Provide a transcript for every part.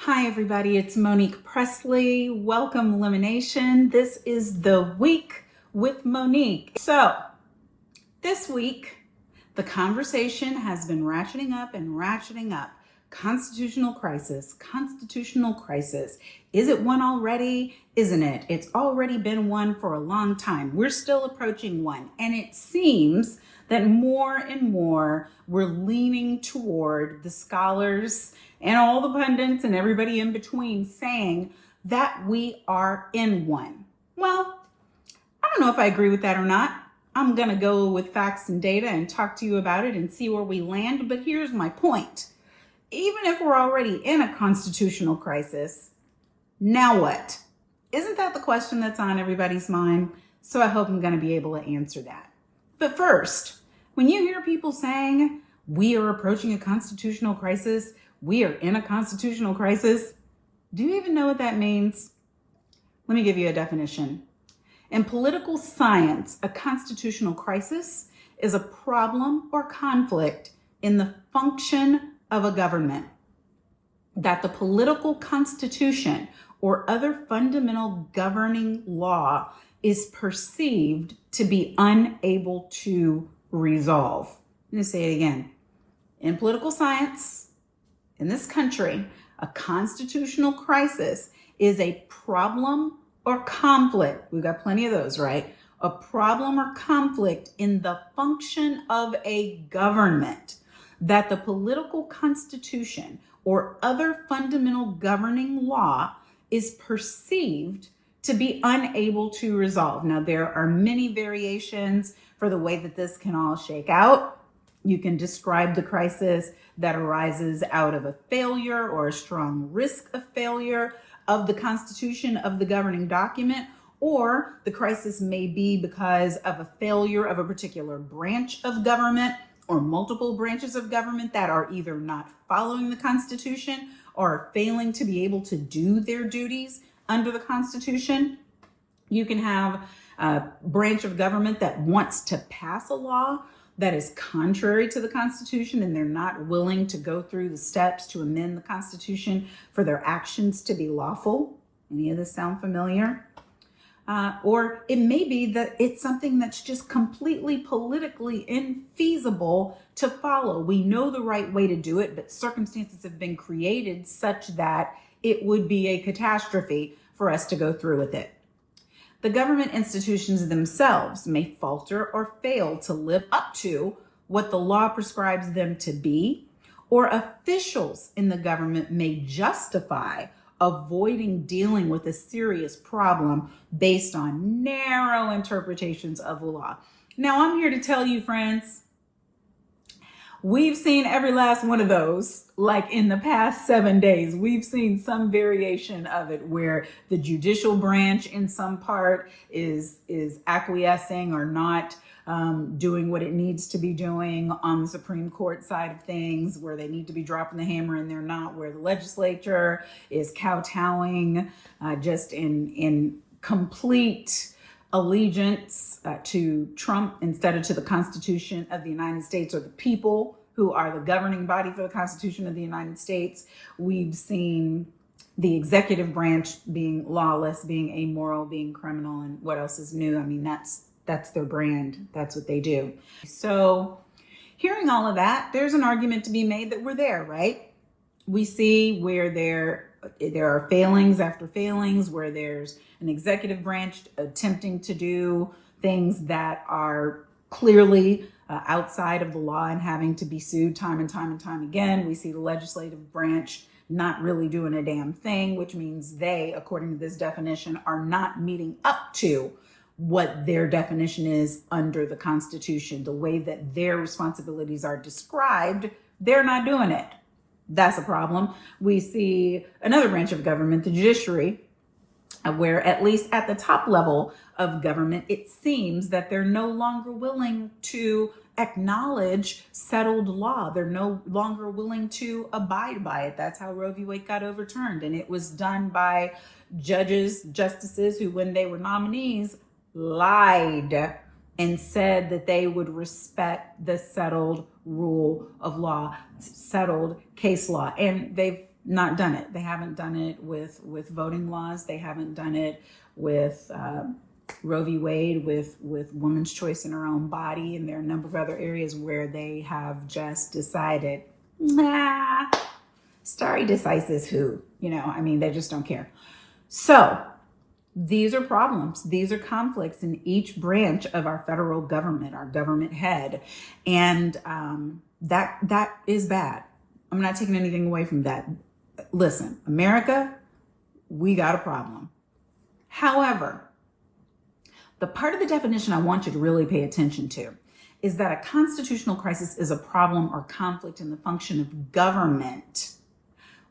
Hi, everybody. It's Monique Pressley. Welcome, Elimination. This is the week with Monique. So, this week, the conversation has been ratcheting up and ratcheting up. Constitutional crisis, constitutional crisis. Is it one already? Isn't it? It's already been one for a long time. We're still approaching one. And it seems that more and more we're leaning toward the scholars and all the pundits and everybody in between saying that we are in one. Well, I don't know if I agree with that or not. I'm going to go with facts and data and talk to you about it and see where we land. But here's my point. Even if we're already in a constitutional crisis, now what? Isn't that the question that's on everybody's mind? So I hope I'm going to be able to answer that. But first, when you hear people saying we are approaching a constitutional crisis, we are in a constitutional crisis, do you even know what that means? Let me give you a definition. In political science, a constitutional crisis is a problem or conflict in the function of a government that the political constitution or other fundamental governing law is perceived to be unable to resolve. I'm going to say it again. In political science, in this country, a constitutional crisis is a problem or conflict. We've got plenty of those, right? A problem or conflict in the function of a government that the political constitution or other fundamental governing law is perceived to be unable to resolve. Now, there are many variations for the way that this can all shake out. You can describe the crisis that arises out of a failure or a strong risk of failure of the constitution of the governing document, or the crisis may be because of a failure of a particular branch of government or multiple branches of government that are either not following the Constitution or failing to be able to do their duties under the Constitution. You can have a branch of government that wants to pass a law that is contrary to the Constitution, and they're not willing to go through the steps to amend the Constitution for their actions to be lawful. Any of this sound familiar? Or it may be that it's something that's just completely politically infeasible to follow. We know the right way to do it, but circumstances have been created such that it would be a catastrophe for us to go through with it. The government institutions themselves may falter or fail to live up to what the law prescribes them to be, or officials in the government may justify avoiding dealing with a serious problem based on narrow interpretations of the law. Now, I'm here to tell you, friends, we've seen every last one of those. Like in the past 7 days, we've seen some variation of it where the judicial branch in some part is acquiescing or not doing what it needs to be doing on the Supreme Court side of things, where they need to be dropping the hammer and they're not, where the legislature is kowtowing just in complete allegiance to Trump instead of to the Constitution of the United States or the people who are the governing body for the Constitution of the United States. We've seen the executive branch being lawless, being amoral, being criminal, and what else is new? I mean, that's their brand. That's what they do. So hearing all of that, there's an argument to be made that we're there, right? We see where there are failings after failings, where there's an executive branch attempting to do things that are clearly outside of the law and having to be sued time and time and time again. We see the legislative branch not really doing a damn thing, which means they, according to this definition, are not meeting up to what their definition is under the Constitution. The way that their responsibilities are described, they're not doing it. That's a problem. We see another branch of government, the judiciary, where at least at the top level of government, it seems that they're no longer willing to acknowledge settled law. They're no longer willing to abide by it. That's how Roe v. Wade got overturned. And it was done by justices who, when they were nominees, lied and said that they would respect the settled rule of law, settled case law. And they've not done it. They haven't done it with voting laws. They haven't done it with Roe v. Wade, with women's choice in her own body. And there are a number of other areas where they have just decided, nah, stare decisis who, they just don't care. So these are problems. These are conflicts in each branch of our federal government, our government head. And that is bad. I'm not taking anything away from that. Listen, America, we got a problem. However, the part of the definition I want you to really pay attention to is that a constitutional crisis is a problem or conflict in the function of government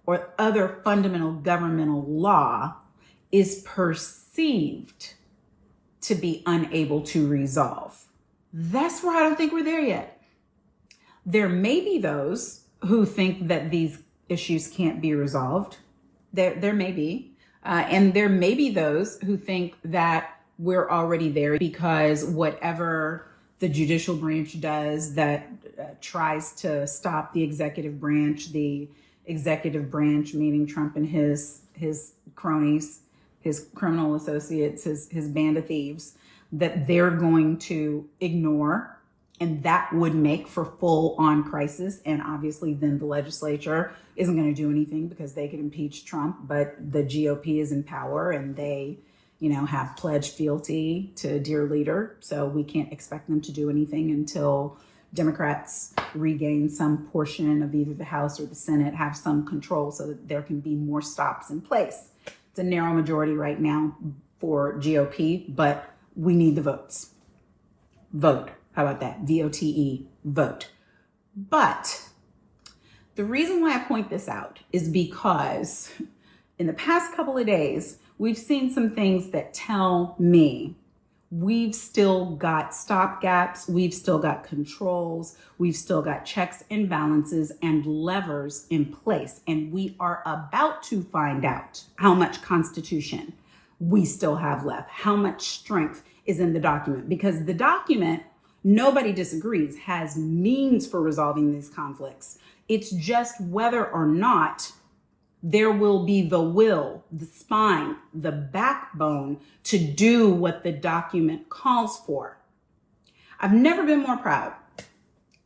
or other fundamental governmental law is perceived to be unable to resolve. That's where I don't think we're there yet. There may be those who think that these issues can't be resolved. There may be. And there may be those who think that we're already there because whatever the judicial branch does that tries to stop the executive branch meaning Trump and his cronies, his criminal associates, his band of thieves, that they're going to ignore. And that would make for full on crisis. And obviously then the legislature isn't going to do anything because they could impeach Trump, but the GOP is in power and they, have pledged fealty to dear leader. So we can't expect them to do anything until Democrats regain some portion of either the House or the Senate, have some control so that there can be more stops in place. It's a narrow majority right now for GOP, but we need the votes. Vote. How about that? VOTE, vote. But the reason why I point this out is because in the past couple of days, we've seen some things that tell me we've still got stopgaps, we've still got controls, we've still got checks and balances and levers in place. And we are about to find out how much Constitution we still have left, how much strength is in the document, because the document, nobody disagrees, has means for resolving these conflicts. It's just whether or not there will be the will, the spine, the backbone to do what the document calls for. I've never been more proud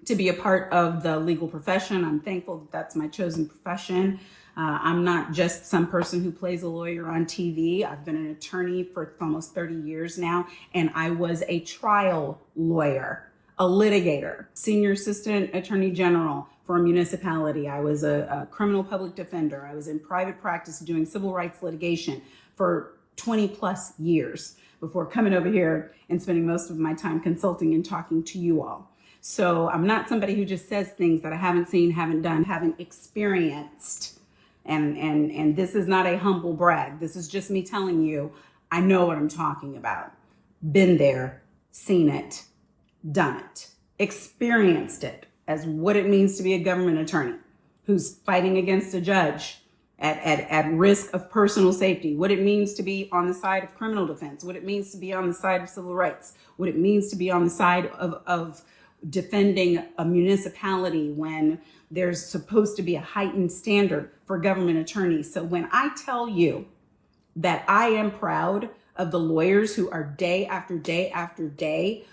to be a part of the legal profession. I'm thankful that that's my chosen profession. I'm not just some person who plays a lawyer on TV. I've been an attorney for almost 30 years now, and I was a trial lawyer, a litigator, senior assistant attorney general for a municipality. I was a criminal public defender. I was in private practice doing civil rights litigation for 20 plus years before coming over here and spending most of my time consulting and talking to you all. So I'm not somebody who just says things that I haven't seen, haven't done, haven't experienced. And this is not a humble brag. This is just me telling you, I know what I'm talking about. Been there, seen it, done it, experienced it as what it means to be a government attorney who's fighting against a judge at risk of personal safety, what it means to be on the side of criminal defense, what it means to be on the side of civil rights, what it means to be on the side of defending a municipality when there's supposed to be a heightened standard for government attorneys. So when I tell you that I am proud of the lawyers who are day after day after day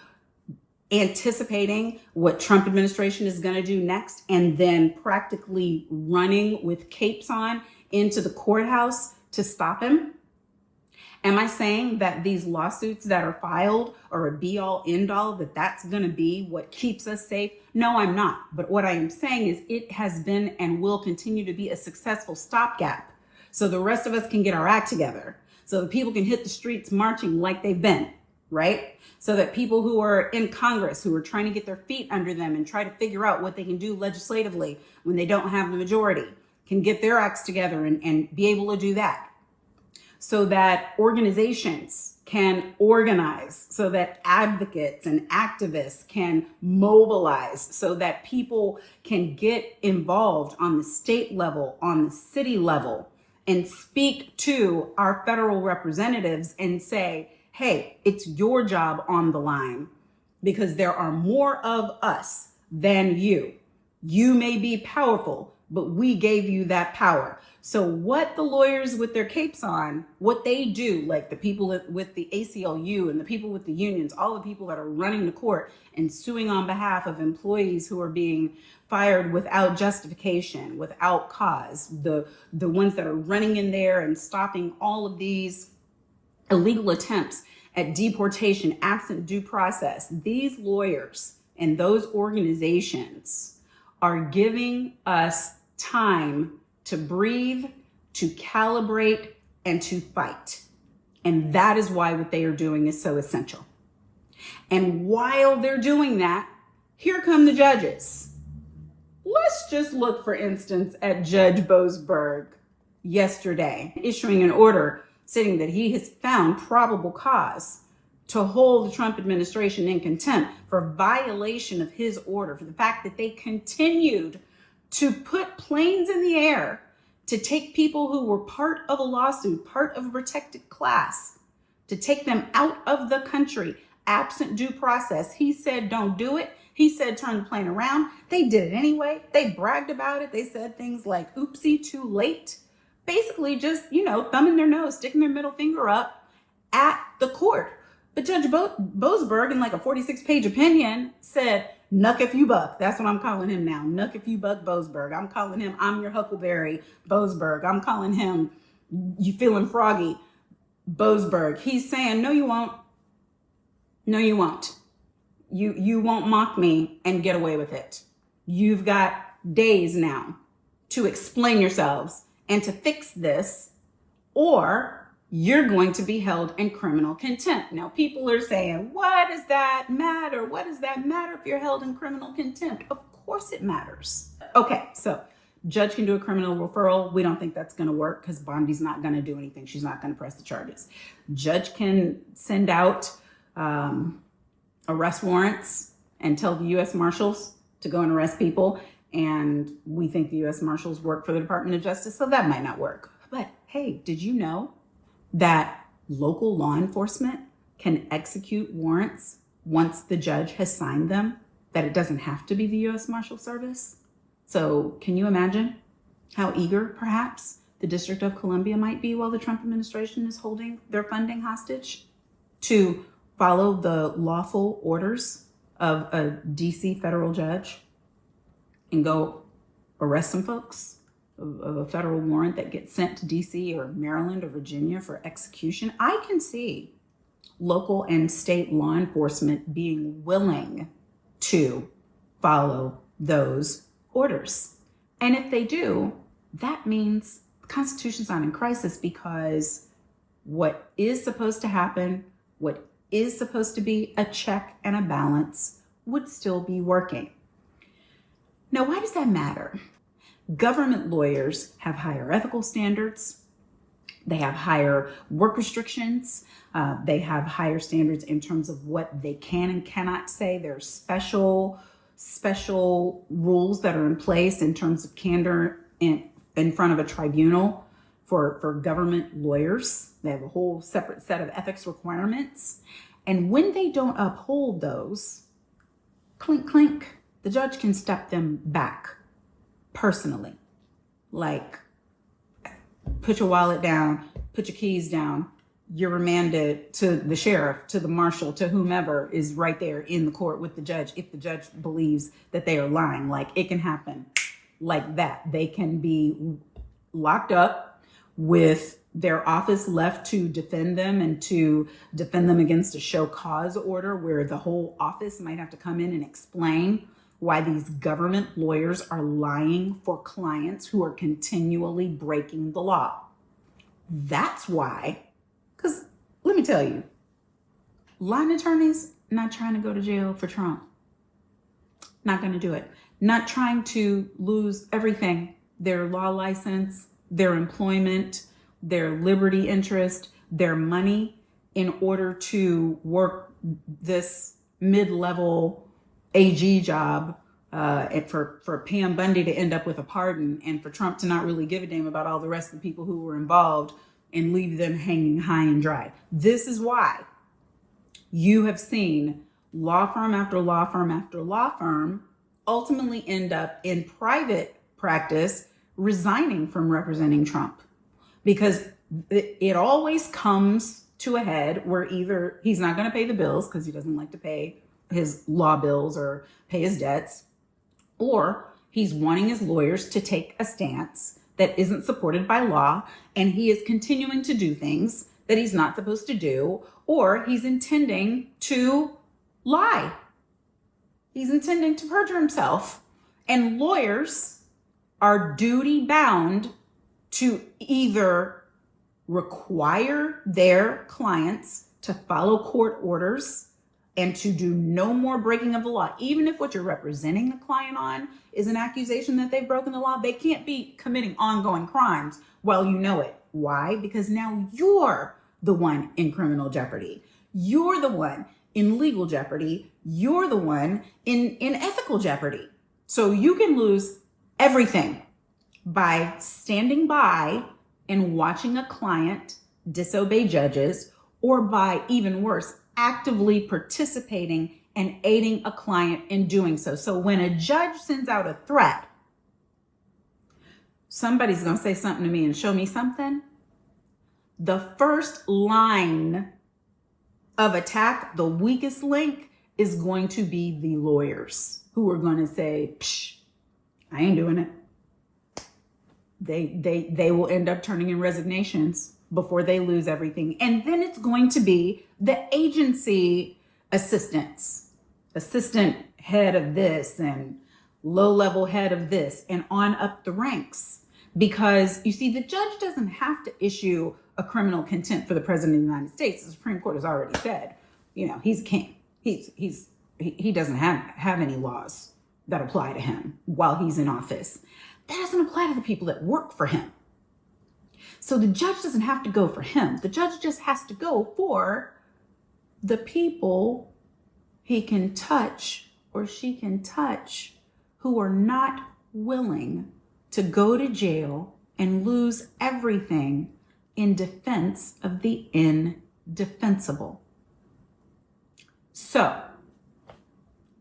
anticipating what Trump administration is going to do next and then practically running with capes on into the courthouse to stop him, am I saying that these lawsuits that are filed are a be-all, end-all, that that's going to be what keeps us safe? No, I'm not. But what I am saying is it has been and will continue to be a successful stopgap so the rest of us can get our act together, so that people can hit the streets marching like they've been, right? So that people who are in Congress, who are trying to get their feet under them and try to figure out what they can do legislatively when they don't have the majority, can get their acts together and be able to do that. So that organizations can organize, so that advocates and activists can mobilize, so that people can get involved on the state level, on the city level, and speak to our federal representatives and say, hey, it's your job on the line because there are more of us than you. You may be powerful, but we gave you that power. So what the lawyers with their capes on, what they do, like the people with the ACLU and the people with the unions, all the people that are running the court and suing on behalf of employees who are being fired without justification, without cause, the ones that are running in there and stopping all of these illegal attempts at deportation, absent due process, these lawyers and those organizations are giving us time to breathe, to calibrate, and to fight. And that is why what they are doing is so essential. And while they're doing that, here come the judges. Let's just look, for instance, at Judge Boasberg yesterday, issuing an order stating that he has found probable cause to hold the Trump administration in contempt for violation of his order, for the fact that they continued to put planes in the air to take people who were part of a lawsuit, part of a protected class, to take them out of the country, absent due process. He said, don't do it. He said, turn the plane around. They did it anyway. They bragged about it. They said things like, oopsie, too late. Basically just, thumbing their nose, sticking their middle finger up at the court. But Judge Boasberg, in like a 46-page opinion, said, nuck if you buck. That's what I'm calling him now. Nuck if you buck Boasberg. I'm calling him, I'm your Huckleberry Boasberg. I'm calling him, you feeling froggy Boasberg. He's saying, no, you won't. No, you won't. You won't mock me and get away with it. You've got days now to explain yourselves and to fix this, or you're going to be held in criminal contempt. Now, people are saying, what does that matter? What does that matter if you're held in criminal contempt? Of course it matters. Okay, so judge can do a criminal referral. We don't think that's going to work because Bondi's not going to do anything. She's not going to press the charges. Judge can send out arrest warrants and tell the U.S. Marshals to go and arrest people. And we think the U.S. Marshals work for the Department of Justice, so that might not work. But hey, did you know that local law enforcement can execute warrants once the judge has signed them, that it doesn't have to be the U.S. Marshal Service? So can you imagine how eager, perhaps, the District of Columbia might be while the Trump administration is holding their funding hostage to follow the lawful orders of a D.C. federal judge and go arrest some folks of a federal warrant that gets sent to D.C. or Maryland or Virginia for execution? I can see local and state law enforcement being willing to follow those orders. And if they do, that means the Constitution's not in crisis, because what is supposed to happen, what is supposed to be a check and a balance, would still be working. Now, why does that matter? Government lawyers have higher ethical standards. They have higher work restrictions. They have higher standards in terms of what they can and cannot say. There are special rules that are in place in terms of candor in front of a tribunal for government lawyers. They have a whole separate set of ethics requirements. And when they don't uphold those, clink, clink, the judge can step them back personally. Like, put your wallet down, put your keys down. You're remanded to the sheriff, to the marshal, to whomever is right there in the court with the judge, if the judge believes that they are lying. Like, it can happen like that. They can be locked up with their office left to defend them and to defend them against a show cause order, where the whole office might have to come in and explain why these government lawyers are lying for clients who are continually breaking the law. That's why, because let me tell you, line attorneys not trying to go to jail for Trump. Not going to do it. Not trying to lose everything, their law license, their employment, their liberty interest, their money, in order to work this mid-level AG job, and for Pam Bundy to end up with a pardon, and for Trump to not really give a damn about all the rest of the people who were involved and leave them hanging high and dry. This is why you have seen law firm after law firm after law firm ultimately end up in private practice resigning from representing Trump, because it always comes to a head where either he's not going to pay the bills because he doesn't like to pay his law bills or pay his debts, or he's wanting his lawyers to take a stance that isn't supported by law, and he is continuing to do things that he's not supposed to do, or he's intending to lie. He's intending to perjure himself. And lawyers are duty bound to either require their clients to follow court orders and to do no more breaking of the law. Even if what you're representing a client on is an accusation that they've broken the law, they can't be committing ongoing crimes while you know it. Why? Because now you're the one in criminal jeopardy. You're the one in legal jeopardy. You're the one in ethical jeopardy. So you can lose everything by standing by and watching a client disobey judges, or by, even worse, actively participating and aiding a client in doing so. So when a judge sends out a threat, somebody's going to say something to me and show me something. The first line of attack, the weakest link, is going to be the lawyers, who are going to say, psh, I ain't doing it. They will end up turning in resignations before they lose everything. And then it's going to be the agency assistants, assistant head of this and low-level head of this, and on up the ranks. Because you see, the judge doesn't have to issue a criminal contempt for the president of the United States. The Supreme Court has already said, he's a king. He doesn't have any laws that apply to him while he's in office. That doesn't apply to the people that work for him. So the judge doesn't have to go for him. The judge just has to go for the people he can touch or she can touch who are not willing to go to jail and lose everything in defense of the indefensible. So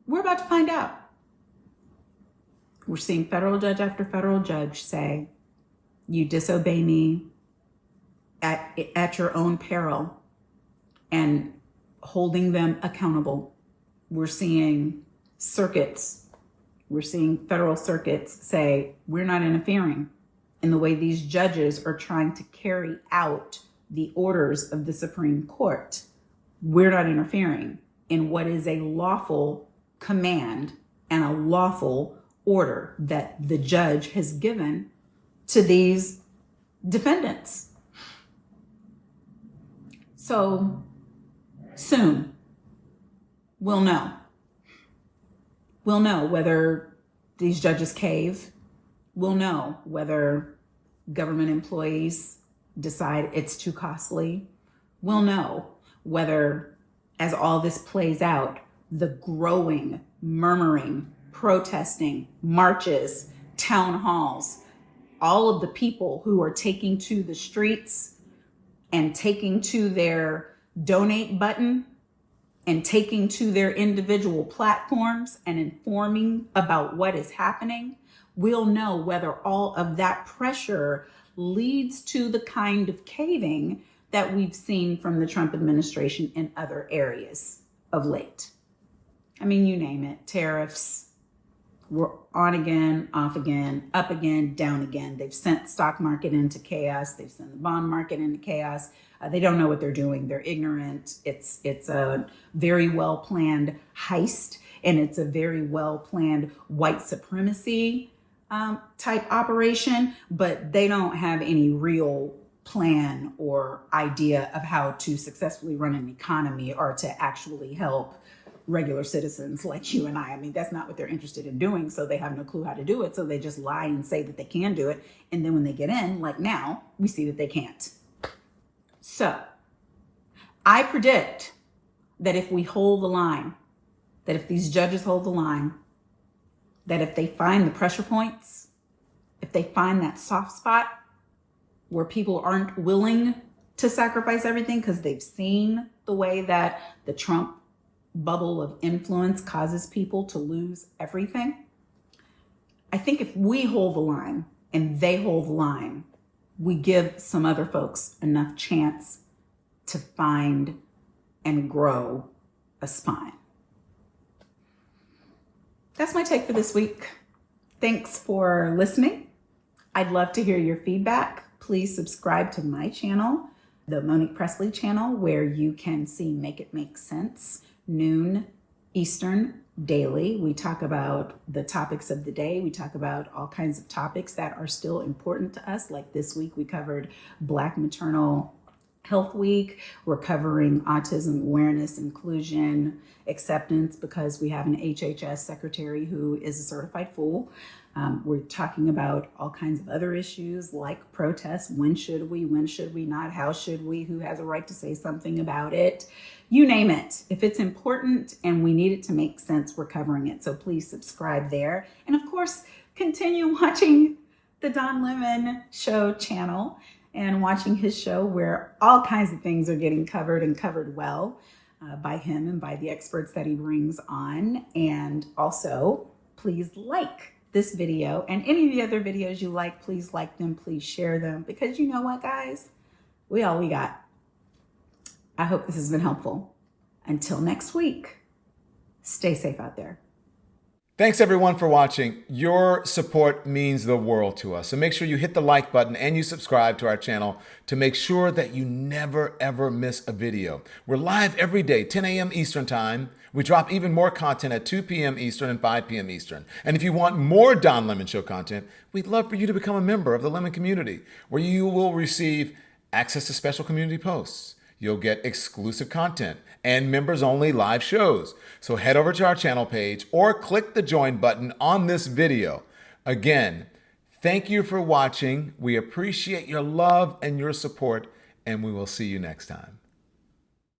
we're about to find out. We're seeing federal judge after federal judge say, you disobey me at your own peril, and holding them accountable. We're seeing federal circuits say, we're not interfering in the way these judges are trying to carry out the orders of the Supreme Court. We're not interfering in what is a lawful command and a lawful order that the judge has given to these defendants. So soon we'll know. We'll know whether these judges cave. We'll know whether government employees decide it's too costly. We'll know whether, as all this plays out, the growing, murmuring, protesting, marches, town halls, all of the people who are taking to the streets and taking to their donate button and taking to their individual platforms and informing about what is happening, we'll know whether all of that pressure leads to the kind of caving that we've seen from the Trump administration in other areas of late. I mean, you name it, tariffs. We're on again, off again, up again, down again. They've sent stock market into chaos. They've sent the bond market into chaos. They don't know what they're doing. They're ignorant. It's a very well-planned heist, and it's a very well-planned white supremacy type operation, but they don't have any real plan or idea of how to successfully run an economy or to actually help regular citizens like you and I. I mean, that's not what they're interested in doing, so they have no clue how to do it. So they just lie and say that they can do it. And then when they get in, like now, we see that they can't. So I predict that if we hold the line, that if these judges hold the line, that if they find the pressure points, if they find that soft spot where people aren't willing to sacrifice everything because they've seen the way that the Trump bubble of influence causes people to lose everything, I think if we hold the line and they hold the line, we give some other folks enough chance to find and grow a spine. That's my take for this week. Thanks for listening. I'd love to hear your feedback. Please subscribe to my channel, the Monique Pressley channel, where you can see Make It Make Sense, noon Eastern daily. We talk about the topics of the day. We talk about all kinds of topics that are still important to us. Like this week, we covered Black Maternal Health Week. We're covering autism awareness, inclusion, acceptance, because we have an HHS secretary who is a certified fool. We're talking about all kinds of other issues like protests. When should we not? How should we? Who has a right to say something about it? You name it. If it's important and we need it to make sense, we're covering it. So please subscribe there. And of course, continue watching the Don Lemon Show channel and watching his show, where all kinds of things are getting covered and covered well by him and by the experts that he brings on. And also, please like this video and any of the other videos you like. Please like them, please share them, because you know what, guys? We all we got. I hope this has been helpful. Until next week, stay safe out there. Thanks everyone for watching. Your support means the world to us. So make sure you hit the like button and you subscribe to our channel to make sure that you never ever miss a video. We're live every day, 10 a.m. Eastern time. We drop even more content at 2 p.m. Eastern and 5 p.m. Eastern. And if you want more Don Lemon Show content, we'd love for you to become a member of the Lemon community, where you will receive access to special community posts. You'll get exclusive content and members-only live shows. So head over to our channel page or click the join button on this video. Again, thank you for watching. We appreciate your love and your support, and we will see you next time.